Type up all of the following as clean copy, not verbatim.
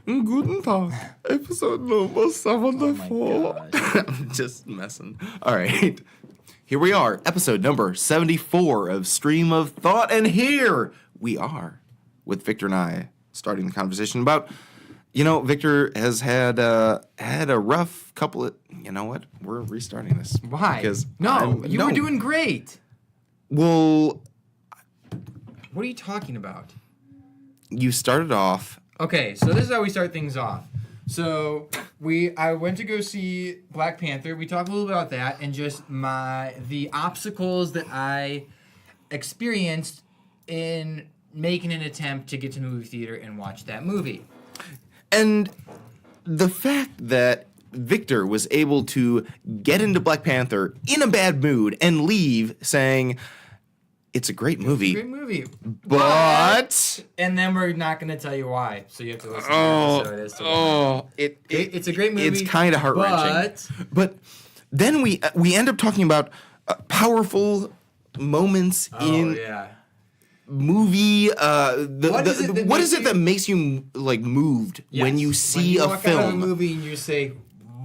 Guten Tag. Episode number 74. I'm just messing. All right. Here we are. Episode number 74 of Stream of Thought. And here we are with Victor and I starting the conversation about, Victor has had a rough couple of, you know what? We're restarting this. Why? Because you were doing great. Well, what are you talking about? you started off. Okay, so this is how we start things off. So I went to go see Black Panther. We talked a little bit about that and just the obstacles that I experienced in making an attempt to get to the movie theater and watch that movie. And the fact that Victor was able to get into Black Panther in a bad mood and leave saying, it's a great movie. It's a great movie. But... And then we're not going to tell you why. So you have to listen to the episode as to why. It's a great movie. It's kind of heart-wrenching. But then we end up talking about powerful moments in movie. What is it that makes you like moved when you see a film? Out of a movie and you say,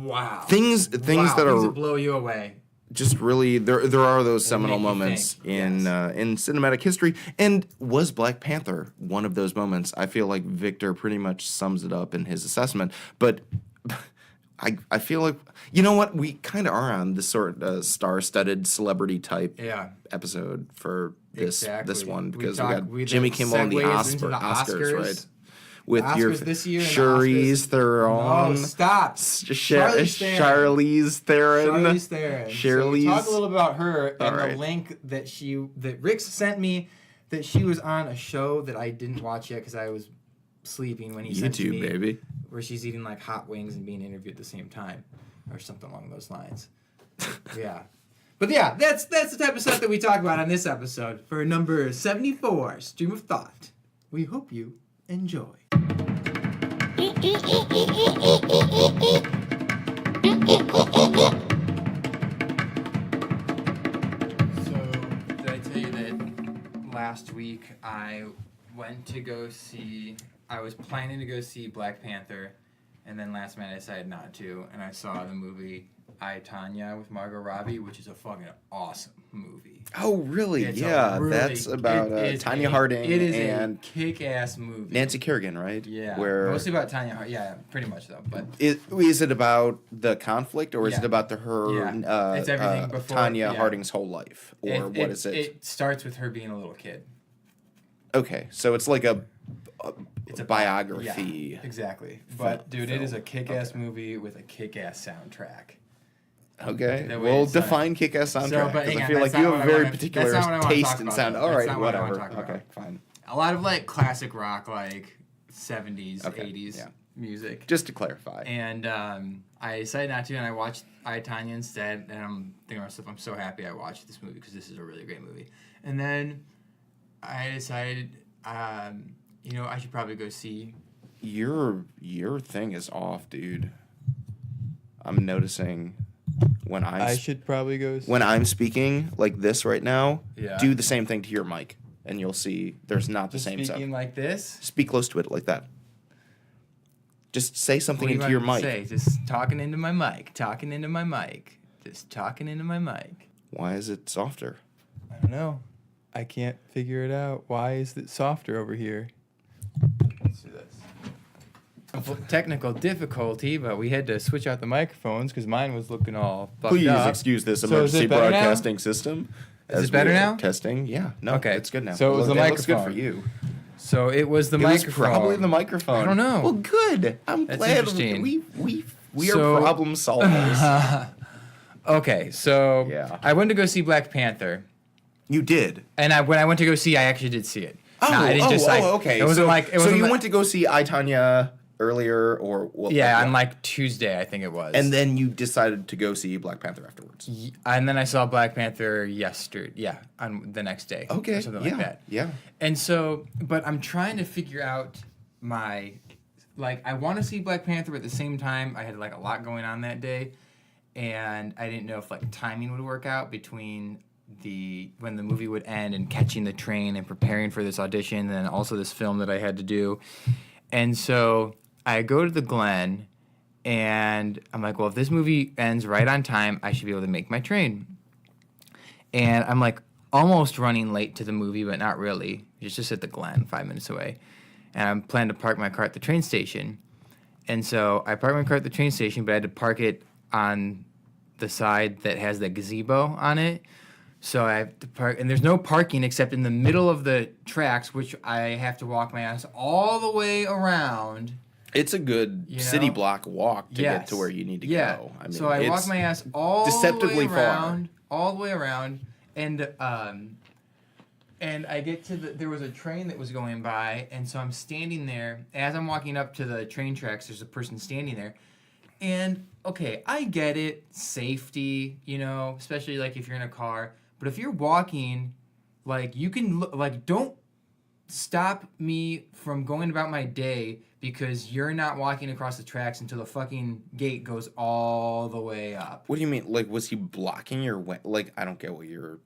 "Wow!" Things that blow you away. Just really, there are those seminal moments in cinematic history. And was Black Panther one of those moments? I feel like Victor pretty much sums it up in his assessment. But I feel like, you know what? We kind of are on this sort of star-studded celebrity type episode for this one. Because we got Jimmy Kimmel and the Oscars, right? With Oscars your this year Charlize Theron. Oh, stop. Charlize Theron. So talk a little about her and the link that Rix sent me that she was on a show that I didn't watch yet because I was sleeping when he sent it to me. YouTube, baby. Where she's eating like hot wings and being interviewed at the same time or something along those lines. Yeah. But yeah, that's the type of stuff that we talk about on this episode for number 74, Stream of Thought. We hope you enjoy. So, did I tell you that last week I was planning to go see Black Panther, and then last minute I decided not to, and I saw the movie I, Tonya with Margot Robbie, which is a fucking awesome movie. Oh, really? That's about Tonya Harding and a kick-ass movie. Nancy Kerrigan, right? Yeah, mostly about Tonya Harding. Yeah, pretty much though. But is it about the conflict, or is it about her? It's everything before Tonya Harding's whole life, or what is it? It starts with her being a little kid. Okay, so it's like it's a biography. Yeah, exactly. But dude, it is a kick-ass movie with a kick-ass soundtrack. Okay, well, define kick-ass soundtrack, because I feel like you have a very particular taste in sound. All right, whatever. Okay, fine. A lot of, like, classic rock, like, 70s, 80s music. Just to clarify. And I decided not to, and I watched I, Tonya instead, and I'm thinking to myself, I'm so happy I watched this movie, because this is a really great movie. And then I decided, I should probably go see... Your thing is off, dude. I'm noticing... I should probably go... When I'm speaking like this right now, do the same thing to your mic, and you'll see there's not the same sound. Speaking like this? Speak close to it like that. Just say something into your mic. Just talking into my mic. Just talking into my mic. Why is it softer? I don't know. I can't figure it out. Why is it softer over here? Let's do this. Technical difficulty, but we had to switch out the microphones because mine was looking all fucked up. Please excuse this emergency broadcasting system. Is it better now? Testing, yeah. No, okay. It's good now. So it was the microphone. Looks good for you. So it was the microphone. It was probably the microphone. I don't know. Well, good. I'm That's glad interesting. we are problem solvers. Okay, so I went to go see Black Panther. You did? And when I went to go see, I actually did see it. Okay. It wasn't like... So you went to go see I, Tonya... earlier or on like Tuesday I think it was, and then you decided to go see Black Panther afterwards, and then I saw Black Panther on the next day, or something like that. And so, but I'm trying to figure out I want to see Black Panther, but at the same time I had like a lot going on that day, and I didn't know if like timing would work out between when the movie would end and catching the train and preparing for this audition and then also this film that I had to do. And so I go to the Glen, and I'm like, well, if this movie ends right on time, I should be able to make my train. And I'm like almost running late to the movie, but not really. It's just at the Glen, 5 minutes away. And I'm planning to park my car at the train station. And so I parked my car at the train station, but I had to park it on the side that has the gazebo on it. So I have to park, and there's no parking except in the middle of the tracks, which I have to walk my ass all the way around. It's a good city block walk to get to where you need to go. I mean, so I walk my ass all deceptively the way around, all the way around, and I get to there was a train that was going by, and so I'm standing there. As I'm walking up to the train tracks, there's a person standing there. And, okay, I get it, safety, especially, like, if you're in a car. But if you're walking, like, you can, don't stop me from going about my day because you're not walking across the tracks until the fucking gate goes all the way up. What do you mean? Like, was he blocking your way? Like, I don't get what you're...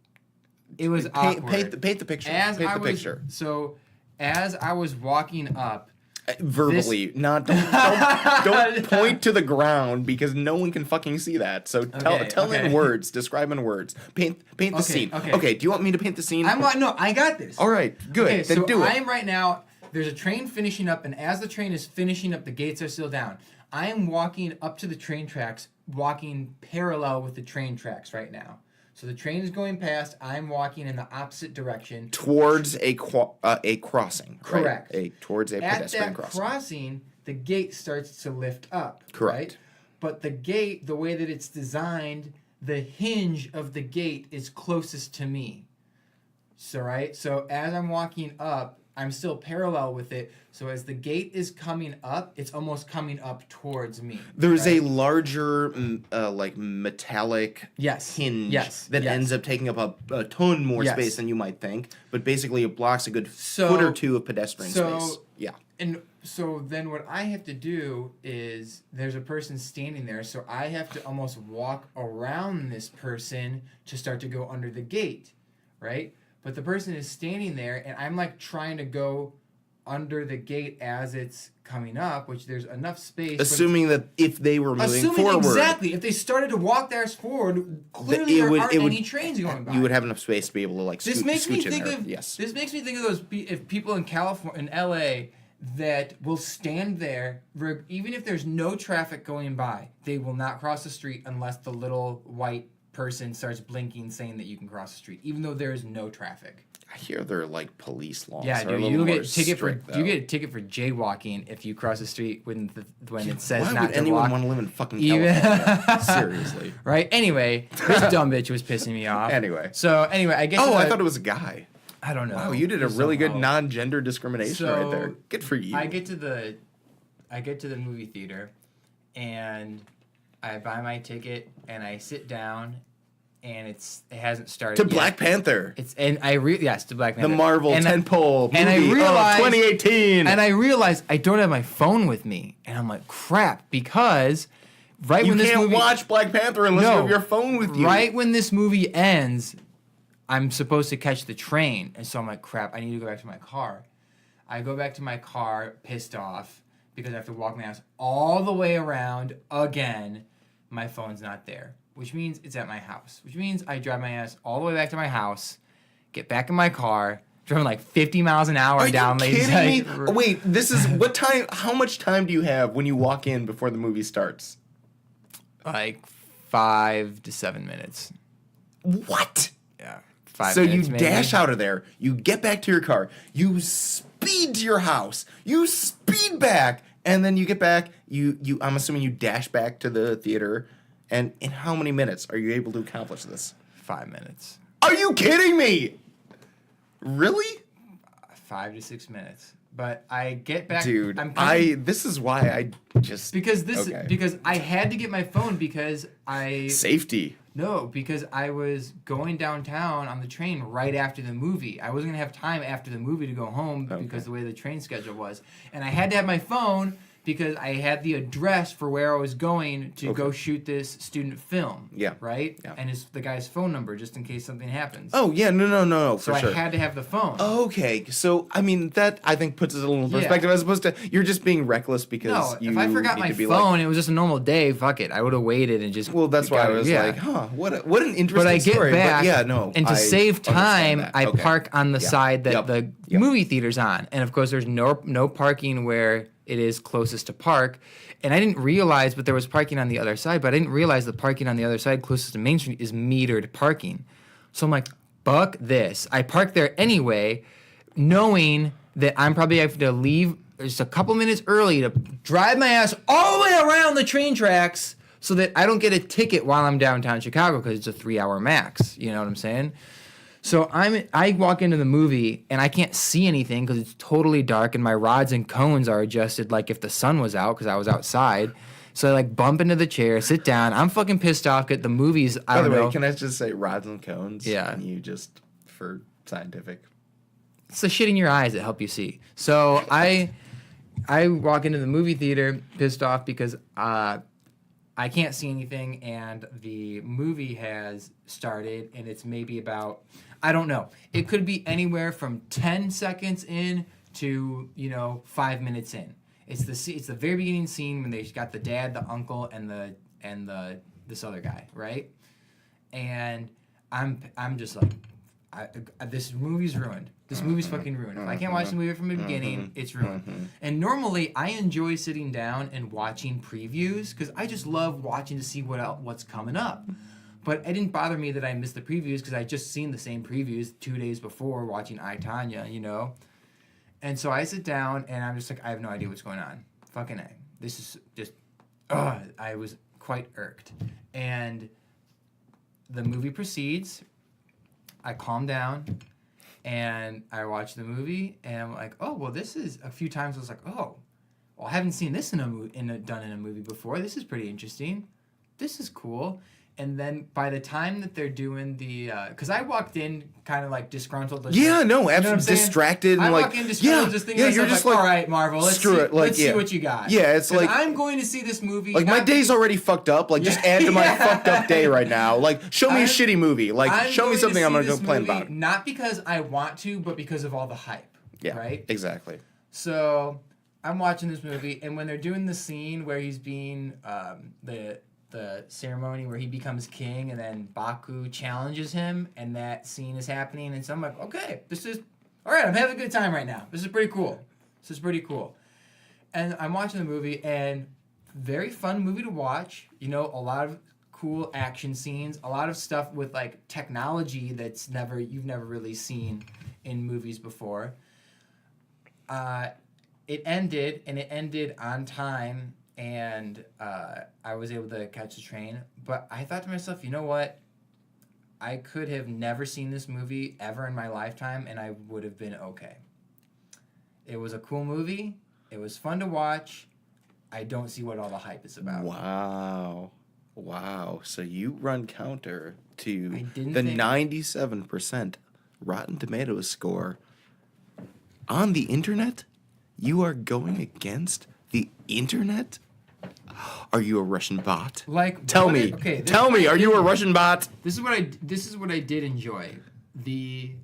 It was awkward. Paint the picture. Paint the picture. So, as I was walking up... Verbally, don't point to the ground because no one can fucking see that. So tell in words, describe in words, paint the scene. Okay, do you want me to paint the scene? No, I got this. All right, good. Okay, then do it. I am right now. There's a train finishing up, and as the train is finishing up, the gates are still down. I am walking up to the train tracks, walking parallel with the train tracks right now. So the train is going past. I'm walking in the opposite direction towards a crossing. Correct. Right? Towards a pedestrian crossing. At that crossing, the gate starts to lift up. Correct. Right? But the gate, the way that it's designed, the hinge of the gate is closest to me. So as I'm walking up, I'm still parallel with it. So as the gate is coming up, it's almost coming up towards me. There's a larger, metallic hinge that ends up taking up a ton more space than you might think. But basically, it blocks a good foot or two of pedestrian space. Yeah. And so then what I have to do is there's a person standing there, so I have to almost walk around this person to start to go under the gate, right? But the person is standing there, and I'm like trying to go under the gate as it's coming up, which there's enough space. Assuming that if they were moving forward. Exactly. If they started to walk their ass forward, clearly there aren't any trains going by. You would have enough space to be able to This makes me think of those people in California, in LA, that will stand there, even if there's no traffic going by, they will not cross the street unless the little white person starts blinking saying that you can cross the street, even though there is no traffic. I hear they're like police laws. Yeah, dude, you get a ticket for jaywalking if you cross the street when it says not to walk. Why would anyone want to live in fucking California? Seriously. Right? Anyway, this dumb bitch was pissing me off. Anyway, I guess. I thought it was a guy. I don't know. Wow, you did a really good non-gender discrimination right there. Good for you. I get to the movie theater, and I buy my ticket, and I sit down, and it hasn't started yet. Black Panther. To Black Panther. The Marvel tentpole movie I realized, 2018. And I realized I don't have my phone with me, and I'm like, crap, because when this movie... You can't watch Black Panther unless you have your phone with you. Right when this movie ends, I'm supposed to catch the train, and so I'm like, crap, I need to go back to my car. I go back to my car, pissed off, because I have to walk my ass all the way around again. My phone's not there, which means it's at my house, which means I drive my ass all the way back to my house, get back in my car, driving like 50 miles an hour down Ladies Lake. Wait, this is what time? How much time do you have when you walk in before the movie starts? Like 5 to 7 minutes. What? Yeah. 5 so minutes, you maybe. Dash out of there, you get back to your car, you speed to your house, you speed back, and then you get back, I'm assuming you dash back to the theater, and in how many minutes are you able to accomplish this? 5 minutes. Are you kidding me? Really? 5 to 6 minutes. But I get back. Dude, this is why I just because I had to get my phone because safety. No, because I was going downtown on the train right after the movie. I wasn't gonna have time after the movie to go home because the way the train schedule was, and I had to have my phone because I had the address for where I was going to go shoot this student film. Yeah. Right? Yeah. And the guy's phone number just in case something happens. Oh, yeah. No, so for sure. I had to have the phone. Okay. So, I mean, that, I think, puts it a little in perspective as opposed to you're just being reckless because if I forgot my phone, like, it was just a normal day, fuck it. I would have waited and just... Well, that's why I was like, what an interesting but I get story. back, but yeah, no. and to save time, I park on the side that the movie theater's on. And, of course, there's no parking where it is closest to park. And I didn't realize, but there was parking on the other side, but I didn't realize the parking on the other side closest to Main Street is metered parking. So I'm like, fuck this. I parked there anyway, knowing that I'm probably have to leave just a couple minutes early to drive my ass all the way around the train tracks so that I don't get a ticket while I'm downtown Chicago because it's a 3-hour max. You know what I'm saying? So I walk into the movie and I can't see anything because it's totally dark and my rods and cones are adjusted like if the sun was out because I was outside. So I like bump into the chair, sit down. I'm fucking pissed off at the movies. By the way, can I just say rods and cones? Yeah. And you just for scientific. It's the shit in your eyes that help you see. So I walk into the movie theater pissed off because I can't see anything and the movie has started and it's maybe about, I don't know. It could be anywhere from 10 seconds in to, 5 minutes in. It's the very beginning scene when they got the dad, the uncle, and this other guy, right? And I'm just like, this movie's ruined. This movie's fucking ruined. If I can't watch the movie from the beginning, it's ruined. And normally, I enjoy sitting down and watching previews because I just love watching to see what's coming up. But it didn't bother me that I missed the previews because I just seen the same previews 2 days before watching I, Tonya, And so I sit down and I'm just like, I have no idea what's going on. Fucking A. This is just, I was quite irked. And the movie proceeds. I calm down and I watch the movie and I'm like, oh, well, this is a few times I was like, oh, well, I haven't seen this done in a movie before. This is pretty interesting. This is cool. And then by the time that they're doing the, because I walked in kind of like disgruntled. Yeah, no, absolutely distracted and I like, walk in disgruntled, just thinking you're just like, all right, Marvel, let's see what you got. Yeah, it's like I'm going to see this movie. Like my day's already fucked up. Like just add to my fucked up day right now. Like show me a shitty movie. Like show me something I'm gonna go plan about. Not because I want to, but because of all the hype. Yeah, right. Exactly. So I'm watching this movie, and when they're doing the scene where he's being the ceremony where he becomes king and then Baku challenges him and that scene is happening and so I'm like, okay, this is all right, I'm having a good time right now. This is pretty cool. And I'm watching the movie and very fun movie to watch. A lot of cool action scenes, a lot of stuff with like technology that's you've never really seen in movies before. It ended on time. And I was able to catch the train. But I thought to myself, you know what? I could have never seen this movie ever in my lifetime, and I would have been okay. It was a cool movie. It was fun to watch. I don't see what all the hype is about. Wow. So you run counter to the 97% Rotten Tomatoes score. On the internet? You are going against the internet? Are you a Russian bot? Tell me. Are you a Russian bot? This is what I did enjoy. The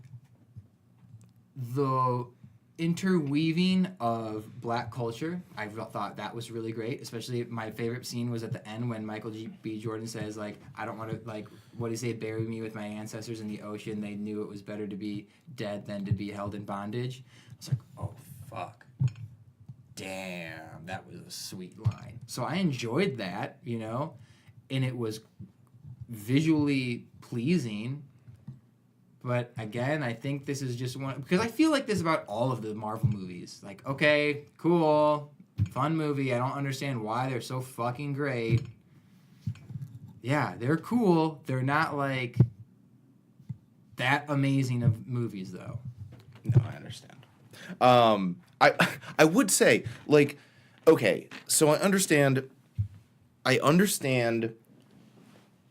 interweaving of black culture. I thought that was really great. Especially my favorite scene was at the end when Michael B. Jordan says like, I don't want to what do you say, bury me with my ancestors in the ocean. They knew it was better to be dead than to be held in bondage. I was like, oh fuck. Damn, that was a sweet line. So I enjoyed that, and it was visually pleasing. But again, I think this is just one, because I feel like this about all of the Marvel movies. Like, okay, cool, fun movie. I don't understand why they're so fucking great. Yeah, they're cool. They're not like that amazing of movies, though. No, I understand. I would say, like, okay, so I understand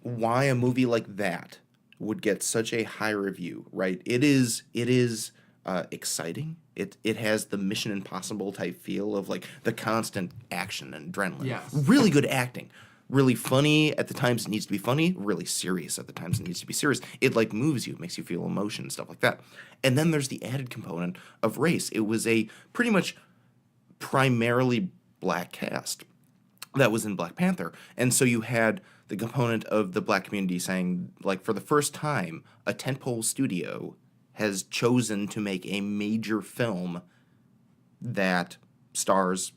why a movie like that would get such a high review, right? It is exciting. It has the Mission Impossible type feel of like the constant action and adrenaline. Yes. Really good acting. Really funny at the times it needs to be funny. Really serious at the times it needs to be serious. It like moves you, makes you feel emotion, stuff like that. And then there's the added component of race. It was a pretty much primarily black cast that was in Black Panther. And so you had the component of the black community saying, like, for the first time, a tentpole studio has chosen to make a major film that stars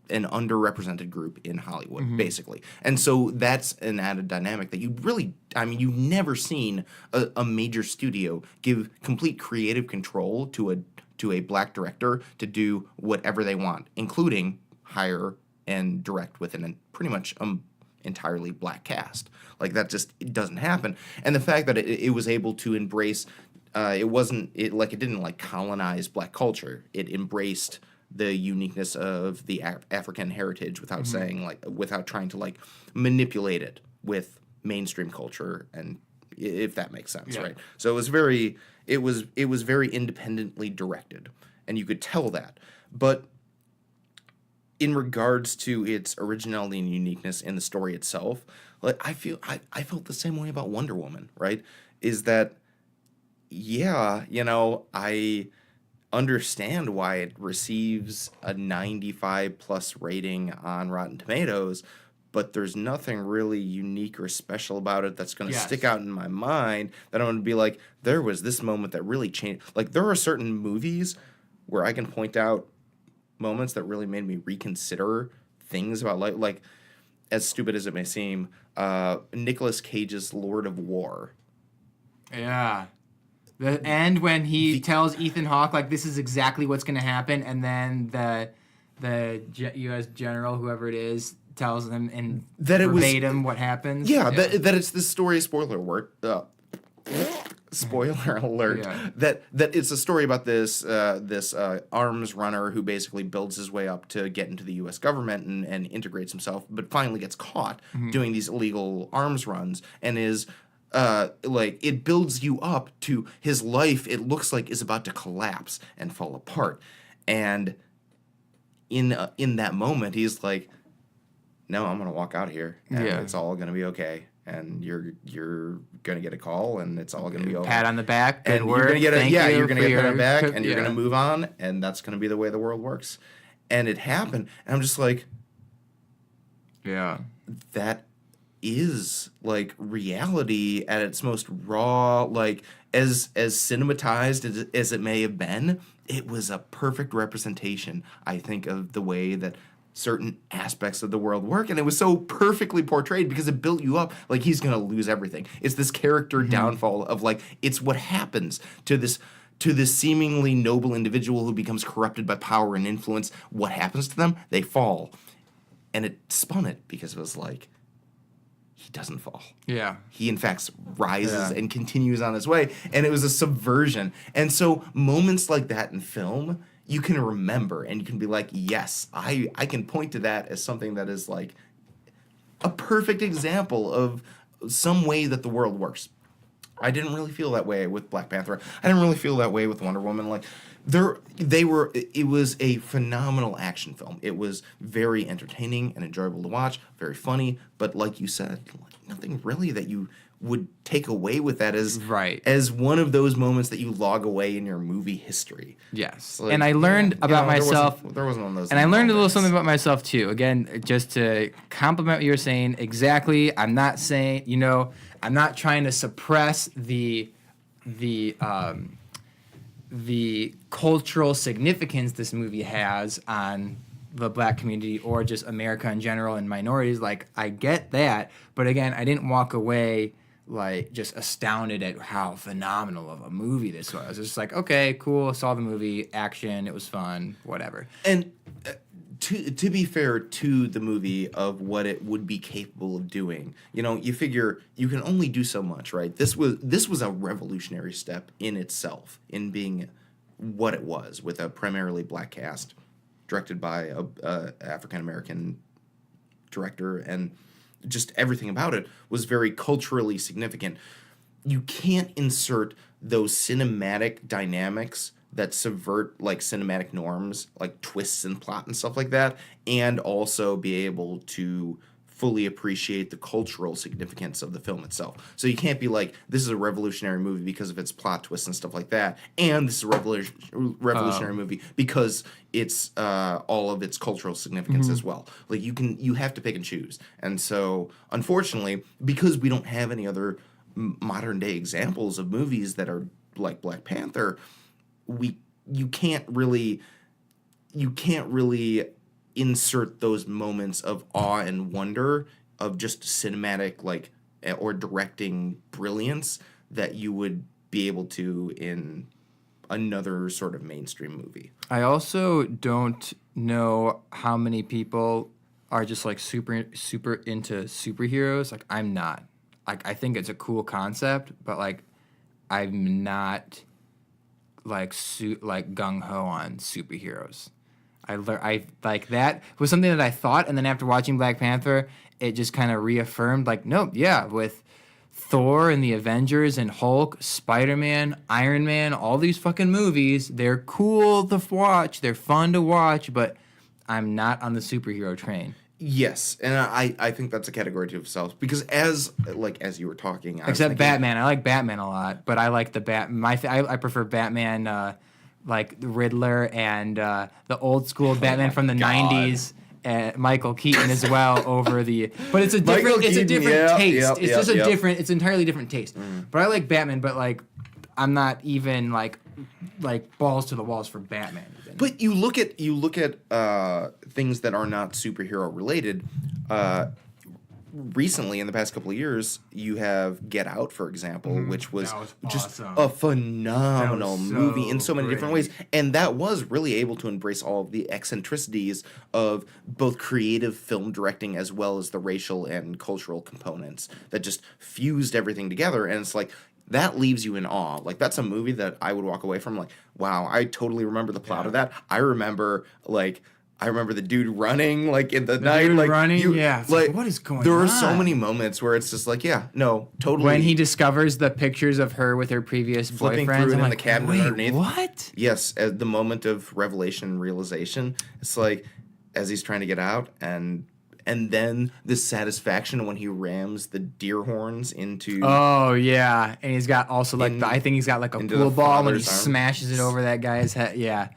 an underrepresented group in Hollywood, basically. And so that's an added dynamic that you've never seen a major studio give complete creative control to a black director to do whatever they want, including hire and direct with an pretty much entirely black cast. Like, that just, it doesn't happen. And the fact that it was able to embrace, it didn't like colonize black culture. It embraced the uniqueness of the African heritage without without trying to like manipulate it with mainstream culture, and if that makes sense, right? So it was very independently directed, and you could tell that. But in regards to its originality and uniqueness in the story itself, like I felt the same way about Wonder Woman, right? Is that, yeah, I understand why it receives a 95 plus rating on Rotten Tomatoes, but there's nothing really unique or special about it that's going to stick out in my mind that I'm going to be like, there was this moment that really changed. Like, there are certain movies where I can point out moments that really made me reconsider things about life. Like, as stupid as it may seem, Nicolas Cage's Lord of War. Yeah. The end when he tells Ethan Hawke, like, this is exactly what's going to happen, and then the U.S. general, whoever it is, tells them in verbatim what happens. Yeah, that it's the story, spoiler alert, that it's a story about this arms runner who basically builds his way up to get into the U.S. government and integrates himself, but finally gets caught doing these illegal arms runs, and is... it builds you up to his life, it looks like, is about to collapse and fall apart. And in that moment, he's like, no, I'm going to walk out here, and it's all going to be okay. And you're going to get a call, and it's all going to be okay. Pat on the back, and you're going to get you're going to get pat on the back, and you're going to move on, and that's going to be the way the world works. And it happened, and I'm just like, that is like reality at its most raw. Like, as cinematized as it may have been, it was a perfect representation, I think, of the way that certain aspects of the world work, and it was so perfectly portrayed because it built you up like he's gonna lose everything. It's this character downfall of like, it's what happens to this seemingly noble individual who becomes corrupted by power and influence. What happens to them? They fall. And it spun it because it was like, he doesn't fall. Yeah. He, in fact, rises and continues on his way. And it was a subversion. And so moments like that in film, you can remember and you can be like, yes, I can point to that as something that is like a perfect example of some way that the world works. I didn't really feel that way with Black Panther. I didn't really feel that way with Wonder Woman. Like, it was a phenomenal action film. It was very entertaining and enjoyable to watch, very funny, but like you said, nothing really that you would take away with that as one of those moments that you log away in your movie history. Yes. Like, and I learned about myself. There wasn't one of those. And I learned a little something about myself too. Again, just to compliment what you're saying, exactly. I'm not saying, I'm not trying to suppress the cultural significance this movie has on the black community or just America in general and minorities. Like, I get that, but again, I didn't walk away like just astounded at how phenomenal of a movie this was. It's just like, okay, cool, saw the movie, action, it was fun, whatever. And to be fair to the movie of what it would be capable of doing, you figure you can only do so much, right? This was a revolutionary step in itself in being what it was, with a primarily black cast, directed by a African-American director, and just everything about it was very culturally significant. You can't insert those cinematic dynamics that subvert like cinematic norms, like twists and plot and stuff like that, and also be able to fully appreciate the cultural significance of the film itself. So you can't be like, this is a revolutionary movie because of its plot twists and stuff like that, and this is a revolutionary movie because it's all of its cultural significance as well. Like you have to pick and choose. And so, unfortunately, because we don't have any other modern day examples of movies that are like Black Panther, you can't really insert those moments of awe and wonder of just cinematic like or directing brilliance that you would be able to in another sort of mainstream movie. I also don't know how many people are just like super into superheroes. Like I'm not. Like I think it's a cool concept, but like I'm not like gung ho on superheroes. I like that was something that I thought, and then after watching Black Panther, it just kind of reaffirmed like, nope, yeah, with Thor and the Avengers and Hulk, Spider-Man, Iron Man, all these fucking movies, they're cool to watch, they're fun to watch, but I'm not on the superhero train. Yes, and I think that's a category to itself because as you were talking, except Batman, I like Batman a lot, but I like the I prefer Batman. Like the Riddler and the old school Batman from the '90s, Michael Keaton as well over the. But it's a different taste. It's just a different. It's entirely different taste. But I like Batman, but like I'm not even like balls to the walls for Batman. Even. But you look at things that are not superhero related. Recently, in the past couple of years, you have Get Out, for example, which was just a phenomenal movie in so many different ways. And that was really able to embrace all of the eccentricities of both creative film directing as well as the racial and cultural components that just fused everything together. And it's like, that leaves you in awe. Like, that's a movie that I would walk away from like, wow, I totally remember the plot of that. I remember the dude running like in the night, like running. Like what is going on? There are so many moments where it's just like, yeah, no, totally. When he discovers the pictures of her with her previous flipping boyfriends, through it in like, the cabinet underneath. What? Yes, at the moment of revelation and realization, it's like as he's trying to get out, and then the satisfaction when he rams the deer horns into. Oh yeah, and he's got also like I think he's got like a pool ball when he smashes it over that guy's head. Yeah.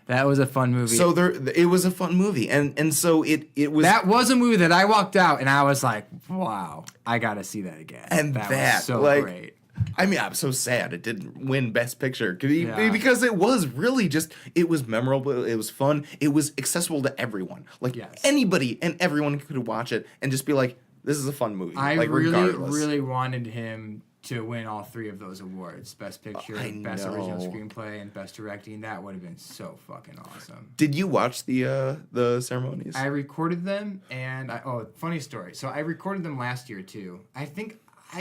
That was a fun movie. So it was a fun movie, and so it was. That was a movie that I walked out and I was like, wow, I gotta see that again. And that was so great. I mean, I'm so sad it didn't win Best Picture because it was really just, it was memorable, it was fun, it was accessible to everyone. Like anybody and everyone could watch it and just be like, this is a fun movie. I like, really wanted him to win all three of those awards: Best Picture, Best Original Screenplay, and Best Directing. That would have been so fucking awesome. Did you watch the ceremonies? I recorded them, and funny story. So I recorded them last year too. I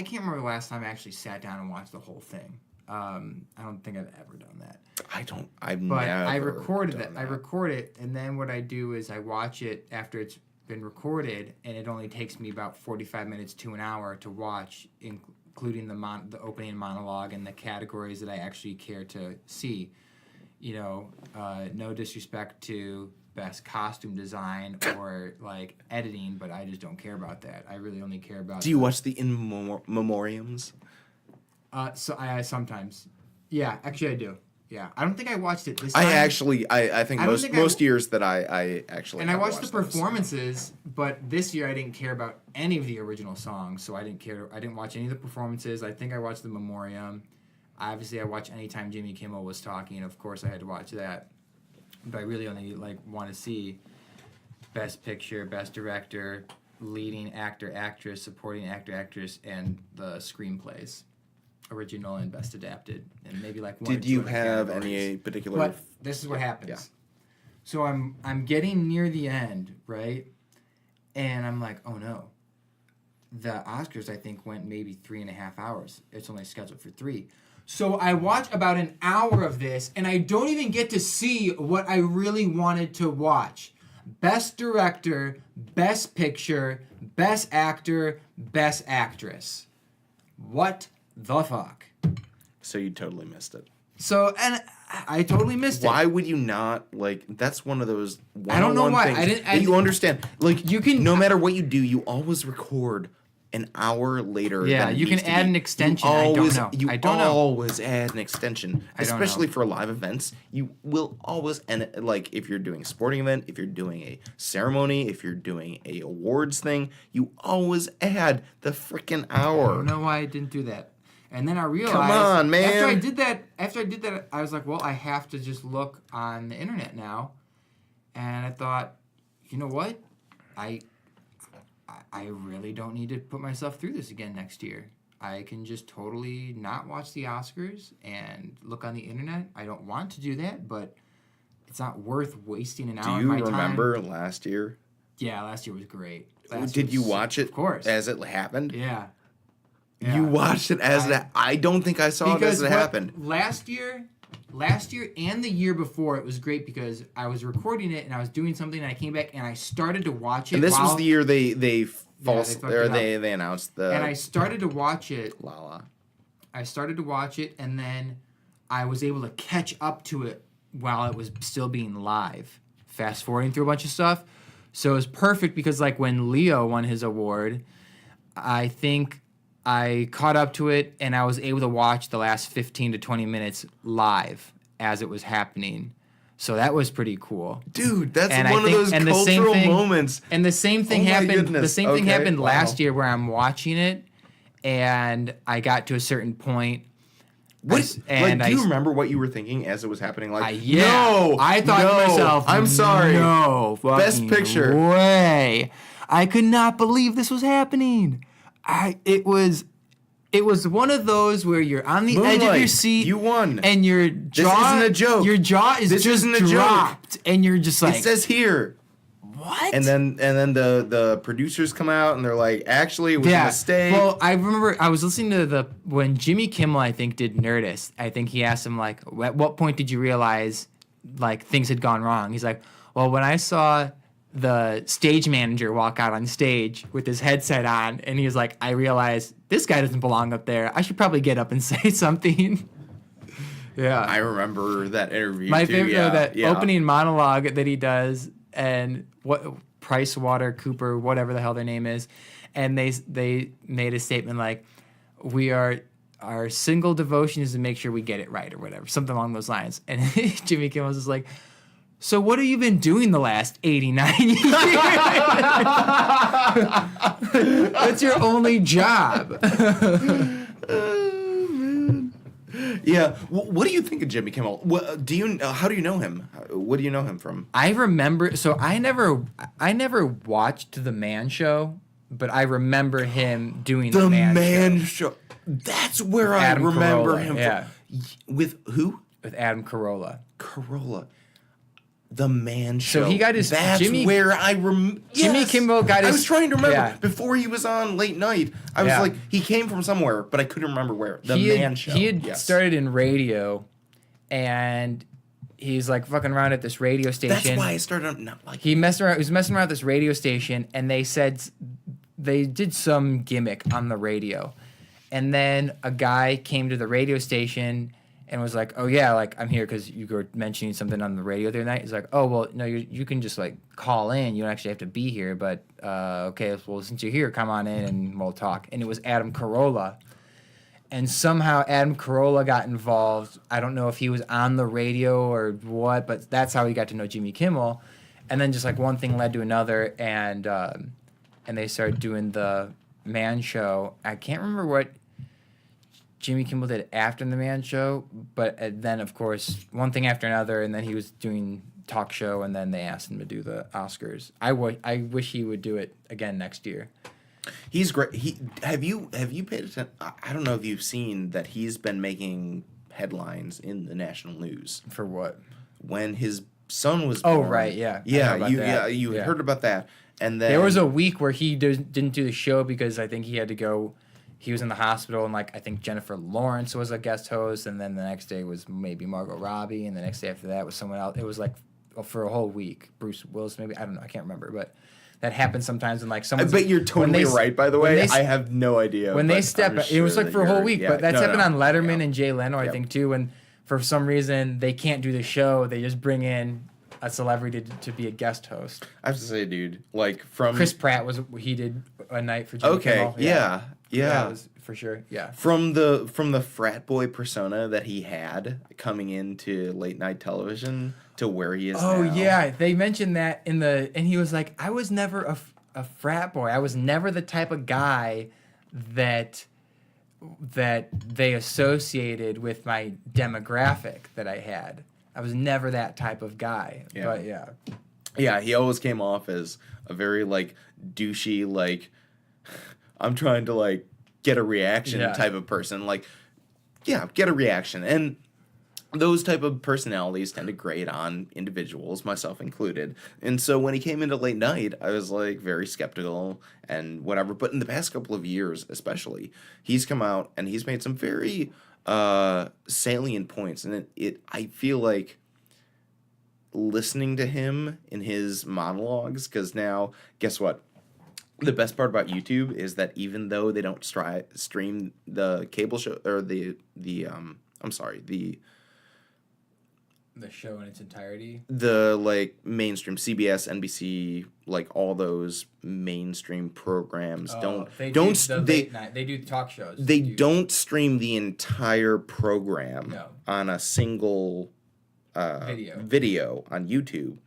can't remember the last time I actually sat down and watched the whole thing. I don't think I've ever done that. I recorded it. I record it, and then what I do is I watch it after it's been recorded, and it only takes me about 45 minutes to an hour to watch, including the opening monologue and the categories that I actually care to see. You know, no disrespect to best costume design or like editing, but I just don't care about that. I really only care about. Do you watch the in memoriams? So I sometimes, yeah, actually I do. Yeah, I don't think I watched it this time. I think most years that I actually. And I watched the performances, but this year I didn't care about any of the original songs, so I didn't care. I didn't watch any of the performances. I think I watched the memoriam. Obviously, I watched anytime Jimmy Kimmel was talking. Of course, I had to watch that. But I really only want to see Best Picture, Best Director, Leading Actor, Actress, Supporting Actor, Actress, and the screenplays, Original and Best Adapted, and maybe like one. Did you have any particular? But this is what happens. Yeah. So I'm getting near the end, right, and I'm like, oh no. The Oscars I think went maybe 3.5 hours. It's only scheduled for 3. So I watch about an hour of this, and I don't even get to see what I really wanted to watch. Best Director, Best Picture, Best Actor, Best Actress. What the fuck? So you totally missed it. So, and I totally missed it. Why would you not, like, that's one of those I don't know why. things that you understand. Like, you can, no matter what you do, you always record an hour later. Yeah, than it you can used to add be. an extension. I don't know. always add an extension, especially for live events. You will always, and like if you're doing a sporting event, if you're doing a ceremony, if you're doing a awards thing, you always add the freaking hour. I don't know why I didn't do that. And then I realized, come on, man. After I did that, I was like, well, I have to just look on the internet now. And I thought, you know what? I really don't need to put myself through this again next year. I can just totally not watch the Oscars and look on the internet. I don't want to do that, but it's not worth wasting an hour of my time. Do you remember last year? Yeah, last year was great. Did you watch it? Of course. As it happened? Yeah. You watched it as it. I don't think I saw it as it happened. Last year and the year before, it was great because I was recording it and I was doing something and I came back and I started to watch it. And this was the year they announced the. And I started to watch it. Lala. I started to watch it and then I was able to catch up to it while it was still being live, fast forwarding through a bunch of stuff. So it was perfect because like when Leo won his award, I think I caught up to it and I was able to watch the last 15 to 20 minutes live as it was happening. So that was pretty cool. Dude, that's one of those cultural moments. And the same thing happened. The same thing happened last year where I'm watching it and I got to a certain point. Do you remember what you were thinking as it was happening? Like, no, I thought to myself, I'm sorry. No, Best Picture. Way. I could not believe this was happening. It was one of those where you're on the edge of your seat. You won. And your jaw. This isn't a joke. Your jaw is dropped. And you're just like. It says here. What? And then the producers come out and they're like, actually, it was a mistake. Well, I remember I was listening to when Jimmy Kimmel, I think, did Nerdist. I think he asked him, like, at what point did you realize, like, things had gone wrong? He's like, well, when I saw the stage manager walk out on stage with his headset on, and he was like, I realized this guy doesn't belong up there. I should probably get up and say something. Yeah. I remember that interview. My favorite, opening monologue that he does, and what Price Water Cooper, whatever the hell their name is, and they made a statement like, our single devotion is to make sure we get it right or whatever, something along those lines. And Jimmy Kimmel was just like, so what have you been doing the last 89 years? That's your only job. Oh, man. Yeah. What do you think of Jimmy Kimmel? How do you know him? What do you know him from? I remember. So I never watched The Man Show, but I remember him doing The Man Show. That's where I remember him from. With who? With Adam Carolla. The Man Show. So he got his. Jimmy Kimmel got his. I was trying to remember before he was on late night. I was like, he came from somewhere, but I couldn't remember where. The Man Show. He had started in radio, and he's like fucking around at this radio station. That's why I started not like. He was messing around at this radio station, and they said they did some gimmick on the radio, and then a guy came to the radio station and was like, oh, yeah, like, I'm here because you were mentioning something on the radio the other night. He's like, oh, well, no, you can just, like, call in. You don't actually have to be here. But, okay, well, since you're here, come on in and we'll talk. And it was Adam Carolla. And somehow Adam Carolla got involved. I don't know if he was on the radio or what, but that's how he got to know Jimmy Kimmel. And then just, like, one thing led to another, and they started doing the Man Show. I can't remember what Jimmy Kimmel did after the Man Show, but then, of course, one thing after another, and then he was doing talk show, and then they asked him to do the Oscars. I wish he would do it again next year. He's great. Have you paid attention? I don't know if you've seen that he's been making headlines in the national news. For what? When his son was born. Oh, right, yeah. You heard about that. And then there was a week where he didn't do the show because I think he had to go. He was in the hospital, and like I think Jennifer Lawrence was a guest host, and then the next day was maybe Margot Robbie, and the next day after that was someone else. It was like for a whole week. Bruce Willis, maybe, I don't know, I can't remember, but that happens sometimes when like someone. But you're totally right, by the way. I have no idea. When they step, it was like for a whole week, but that's happened on Letterman and Jay Leno, I think too. for some reason they can't do the show. They just bring in a celebrity to be a guest host. I have to say, dude, like from Chris Pratt he did a night for Jimmy Kimmel. Yeah. That was for sure. Yeah. From the frat boy persona that he had coming into late night television to where he is now. Oh yeah, they mentioned that and he was like, I was never a frat boy. I was never the type of guy that they associated with my demographic that I had. I was never that type of guy. Yeah. But yeah. Yeah, he always came off as a very like douchey, like I'm trying to like get a reaction type of person. Like, yeah, get a reaction. And those type of personalities tend to grate on individuals, myself included. And so when he came into late night, I was like very skeptical and whatever. But in the past couple of years, especially, he's come out and he's made some very salient points. And I feel like listening to him in his monologues, because now, guess what? The best part about YouTube is that even though they don't stream the cable show or the show in its entirety. The like mainstream CBS, NBC, like all those mainstream programs they do talk shows. They don't stream the entire program on a single video on YouTube.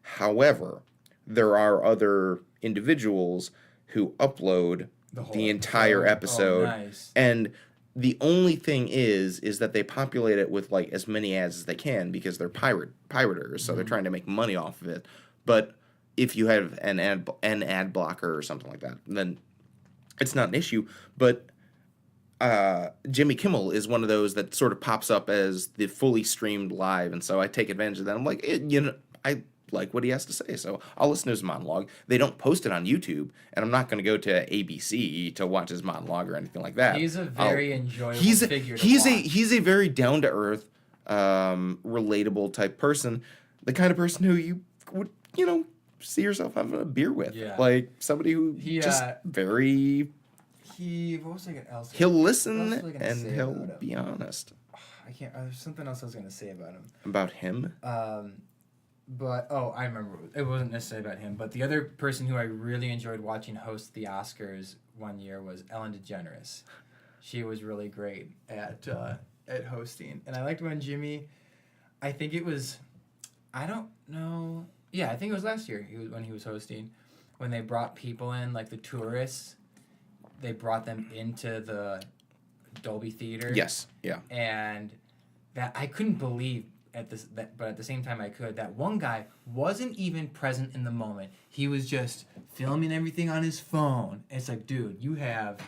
However, there are other individuals who upload the entire episode. Nice. And the only thing is that they populate it with like as many ads as they can because they're pirators, so they're trying to make money off of it. But if you have an ad blocker or something like that, then it's not an issue. But Jimmy Kimmel is one of those that sort of pops up as the fully streamed live, and so I take advantage of that. I'm like, I like what he has to say, so I'll listen to his monologue. They don't post it on YouTube, and I'm not going to go to ABC to watch his monologue or anything like that. He's a very enjoyable figure to watch. He's a very down to earth, relatable type person, the kind of person who you would see yourself having a beer with, like somebody who very. What was I else? He'll listen and he'll be honest. I can't. There's something else I was gonna say about him. About him? But I remember it wasn't necessarily about him. But the other person who I really enjoyed watching host the Oscars one year was Ellen DeGeneres. She was really great at hosting, and I liked when Jimmy. I think it was, I don't know. Yeah, I think it was last year. When he was hosting, when they brought people in, like the tourists. They brought them into the Dolby Theater. Yes. Yeah. And that I couldn't believe but at the same time I could. That one guy wasn't even present in the moment. He was just filming everything on his phone. It's like, dude, you have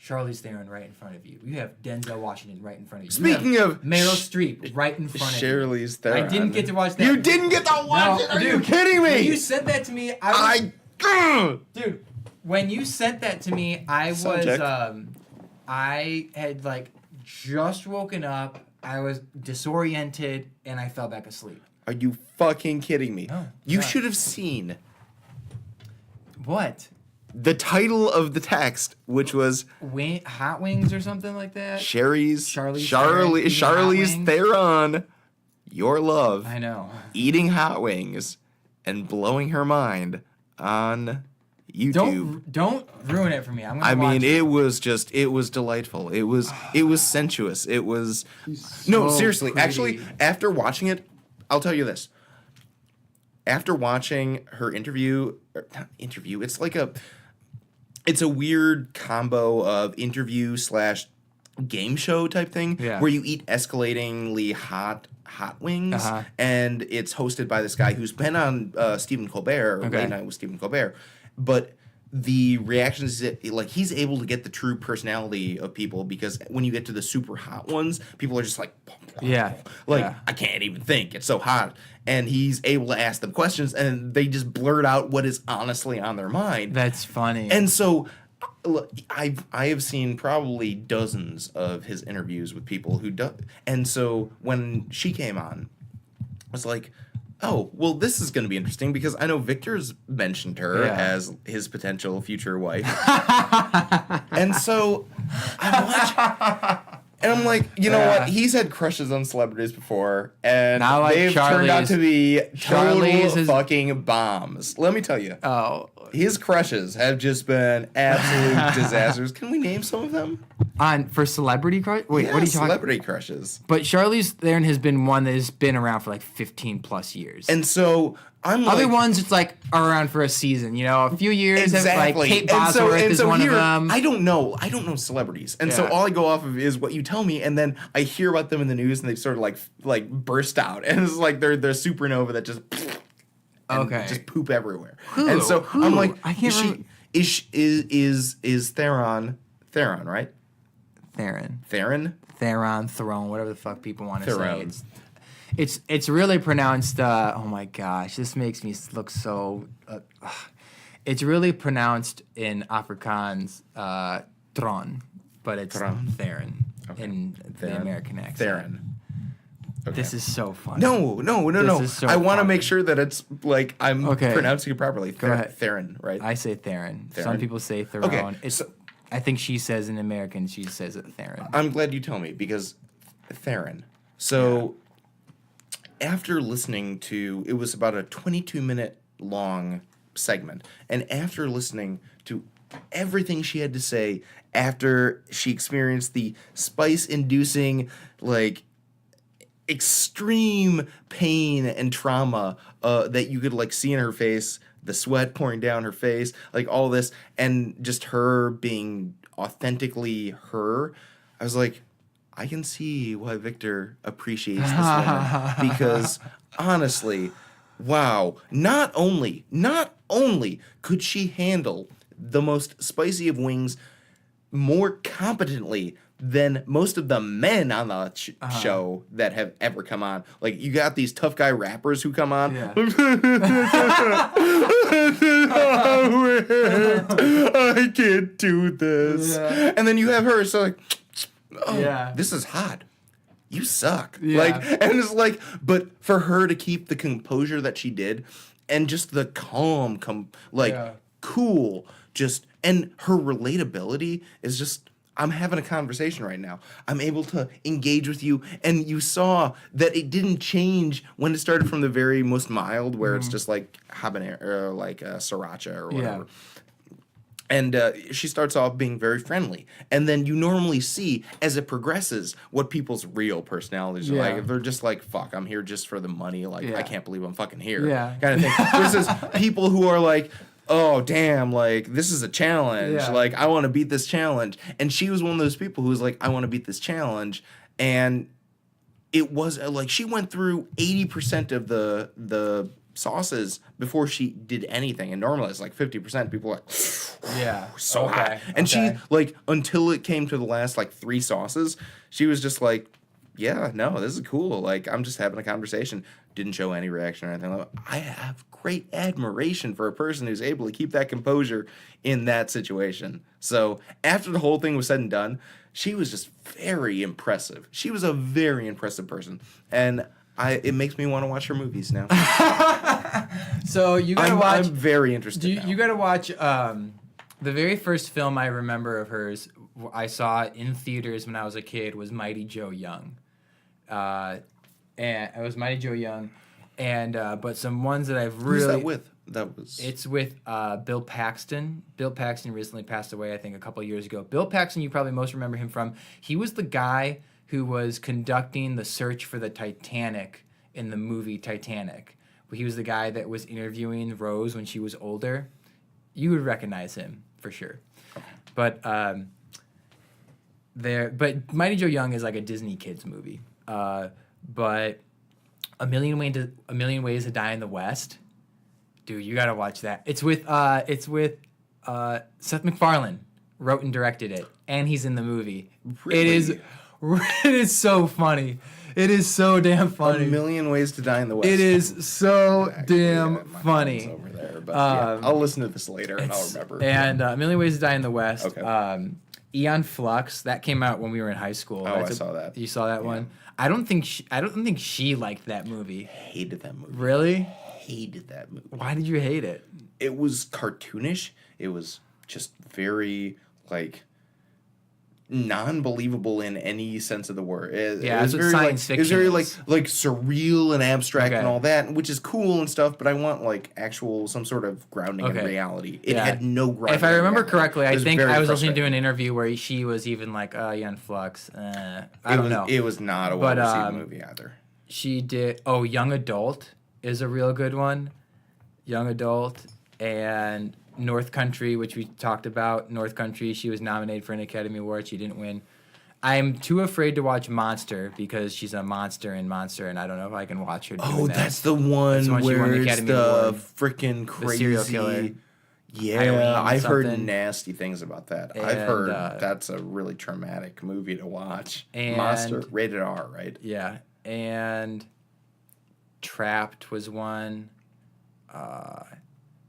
Charlize Theron right in front of you. You have Denzel Washington right in front of you. Speaking of Meryl Streep right in front of you. Charlize Theron. I didn't get to watch that. You didn't get to watch it? Are you kidding me? When you said that to me, dude. When you sent that to me, I had like just woken up. I was disoriented and I fell back asleep. Are you fucking kidding me? No. You should have seen what? The title of the text, which was Hot Wings or something like that. Charlize Theron, Theron, your love. I know. Eating hot wings and blowing her mind on YouTube. Don't ruin it for me. I'm gonna watch it. It was delightful. It was sensuous. It was seriously. Pretty. Actually, after watching it, I'll tell you this. After watching her interview, it's a weird combo of interview / game show type thing where you eat escalatingly hot wings, and it's hosted by this guy who's been on Stephen Colbert, Late Night with Stephen Colbert. But the reactions, like he's able to get the true personality of people, because when you get to the super hot ones, people are just like, I can't even think. It's so hot. And he's able to ask them questions, and they just blurt out what is honestly on their mind. That's funny. And so I have seen probably dozens of his interviews with people who do. And so when she came on, I was like, oh, well, this is going to be interesting because I know Victor's mentioned her as his potential future wife. And so And I'm like, you know what? He's had crushes on celebrities before, and they've turned out to be total fucking bombs. Let me tell you. Oh. His crushes have just been absolute disasters. Can we name some of them? For celebrity crush? Wait, what are you talking about? Celebrity crushes. But Charlize Theron has been one that has been around for like 15 plus years. And so I'm other ones, it's like are around for a season, a few years. Exactly. Like Kate Bosworth is one of them. I don't know celebrities, and so all I go off of is what you tell me, and then I hear about them in the news, and they sort of like burst out, and it's like they're supernova that just just poop everywhere. And so I'm like, I can't remember. Is Theron, right? Theron, whatever the fuck people want to say. It's really pronounced. Oh my gosh, this makes me look so. It's really pronounced in Afrikaans, Tron, but it's Theron in the American accent. Theron. Okay. This is so funny. No. So I want to make sure that it's like I'm pronouncing it properly. Go ahead. Theron, right? I say Theron. Some people say Theron. Okay. I think she says in American, she says it Theron. I'm glad you tell me because Theron. So after listening to, it was about a 22-minute long segment, and after listening to everything she had to say after she experienced the spice-inducing, like, extreme pain and trauma that you could like see in her face, the sweat pouring down her face, like all this, and just her being authentically her, I was like, I can see why Victor appreciates this woman because honestly, wow, not only could she handle the most spicy of wings more competently than most of the men on the show that have ever come on. Like, you got these tough guy rappers who come on. Yeah. I can't do this. Yeah. And then you have her, so like, this is hot. You suck. Yeah. Like, and it's like, but for her to keep the composure that she did, and just the calm, cool, just, and her relatability is just, I'm having a conversation right now. I'm able to engage with you, and you saw that it didn't change when it started from the very most mild, where it's just like habanero, or like sriracha or whatever. Yeah. And she starts off being very friendly, and then you normally see as it progresses what people's real personalities are like. If they're just like, "Fuck, I'm here just for the money," like I can't believe I'm fucking here, kind of thing. Versus people who are like, oh, damn, like, this is a challenge. Yeah. Like, I want to beat this challenge. And she was one of those people who was like, I want to beat this challenge. And it was, like, she went through 80% of the sauces before she did anything. And normally it's like 50%. People are like, so hot. And she, like, until it came to the last, like, 3 sauces, she was just like, yeah, no, this is cool. Like, I'm just having a conversation. Didn't show any reaction or anything. I have great admiration for a person who's able to keep that composure in that situation. So after the whole thing was said and done, she was just very impressive. She was a very impressive person. And it makes me want to watch her movies now. So you gotta watch. I'm very interested now. You gotta watch the very first film I remember of hers, I saw in theaters when I was a kid, was Mighty Joe Young. And it was Mighty Joe Young, and but some ones that I've really. Who's that with? It's with Bill Paxton. Bill Paxton recently passed away, I think, a couple of years ago. Bill Paxton, you probably most remember him from. He was the guy who was conducting the search for the Titanic in the movie Titanic. He was the guy that was interviewing Rose when she was older. You would recognize him for sure. Okay. But Mighty Joe Young is like a Disney kids movie. But A Million Ways to Die in the West, dude, you gotta watch that. It's with Seth MacFarlane wrote and directed it, and he's in the movie. Really? It is so funny. It is so damn funny. A Million Ways to Die in the West. It is so damn funny. Over there, but I'll listen to this later and I'll remember. And A Million Ways to Die in the West. Okay. Eon Flux, that came out when we were in high school. I saw that. You saw that one? I don't think she liked that movie. Hated that movie. Really? Hated that movie. Why did you hate it? It was cartoonish. It was just very, like, non-believable in any sense of the word. It was very science fiction. It was very like surreal and abstract and all that, which is cool and stuff. But I want like actual some sort of grounding in reality. It had no grounding. If I remember correctly, I think I was listening to an interview where she was even like, Young Flux. I don't know. It was not a well-received movie either. She did. Oh, Young Adult is a real good one. Young Adult and North Country, which we talked about. North Country, she was nominated for an Academy Award. She didn't win. I'm too afraid to watch Monster because she's a monster in Monster, and I don't know if I can watch her doing that. That's the one where it's the freaking crazy... The serial killer. Yeah, I've heard nasty things about that. And, I've heard that's a really traumatic movie to watch. Monster, rated R, right? Yeah, and Trapped was one.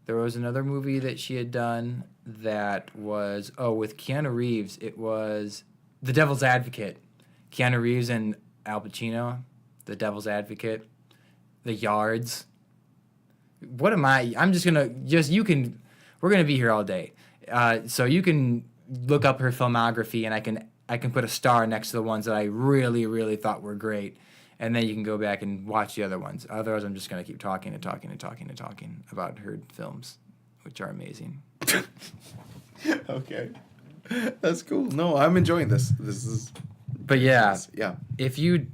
There was another movie that she had done that was, with Keanu Reeves. It was The Devil's Advocate. Keanu Reeves and Al Pacino, The Devil's Advocate. The Yards. What am I? I'm just going to, we're going to be here all day. So you can look up her filmography and I can put a star next to the ones that I really, really thought were great. And then you can go back and watch the other ones. Otherwise, I'm just going to keep talking about her films, which are amazing. Okay. That's cool. No, I'm enjoying this. This is... But yeah. If you...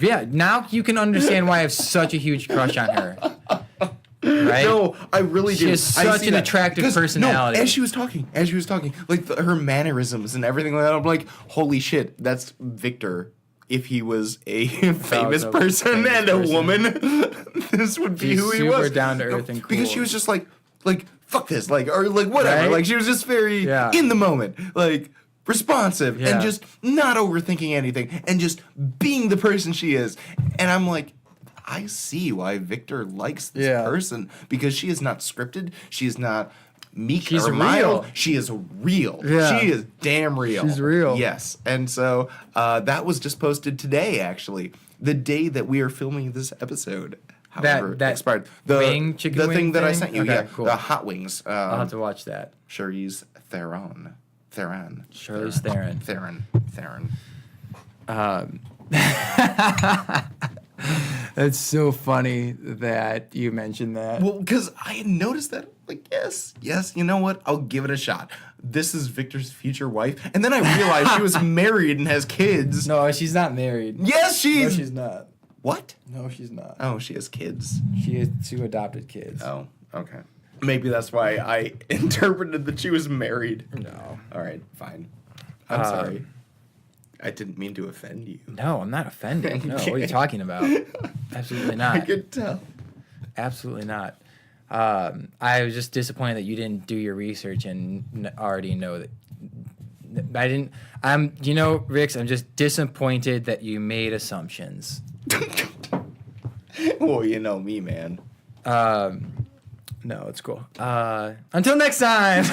Yeah, now you can understand why I have such a huge crush on her. Right? No, I really do. She has such an attractive personality. No, as she was talking, like her mannerisms and everything like that, I'm like, holy shit, that's Victor. If he was a famous person and a woman, this would be who he was. Super down to earth and cool. Because she was just like fuck this, or whatever. Right? Like she was just very in the moment, like responsive and just not overthinking anything and just being the person she is. And I'm like, I see why Victor likes this person because she is not scripted. She is not meek or mild. She is real. Yeah. She is damn real. She's real. Yes. And so that was just posted today, actually. The day that we are filming this episode. However, that expired. chicken the wing thing that I sent you. Okay, cool. The hot wings. I'll have to watch that. Charlize Theron. Charlize Theron. That's so funny that you mentioned that. Well, because I had noticed that, like, yes, you know what? I'll give it a shot. This is Victor's future wife. And then I realized she was married and has kids. No, she's not married. Yes, No, she's not. What? No, she's not. Oh, she has kids. She has 2 adopted kids. Oh, okay. Maybe that's why I interpreted that she was married. No. All right, fine. I'm sorry. I didn't mean to offend you. No, I'm not offended. No, what are you talking about? Absolutely not. I could tell. Absolutely not. I was just disappointed that you didn't do your research and already know that. I didn't. Rix, I'm just disappointed that you made assumptions. Well, you know me, man. No, it's cool. Until next time.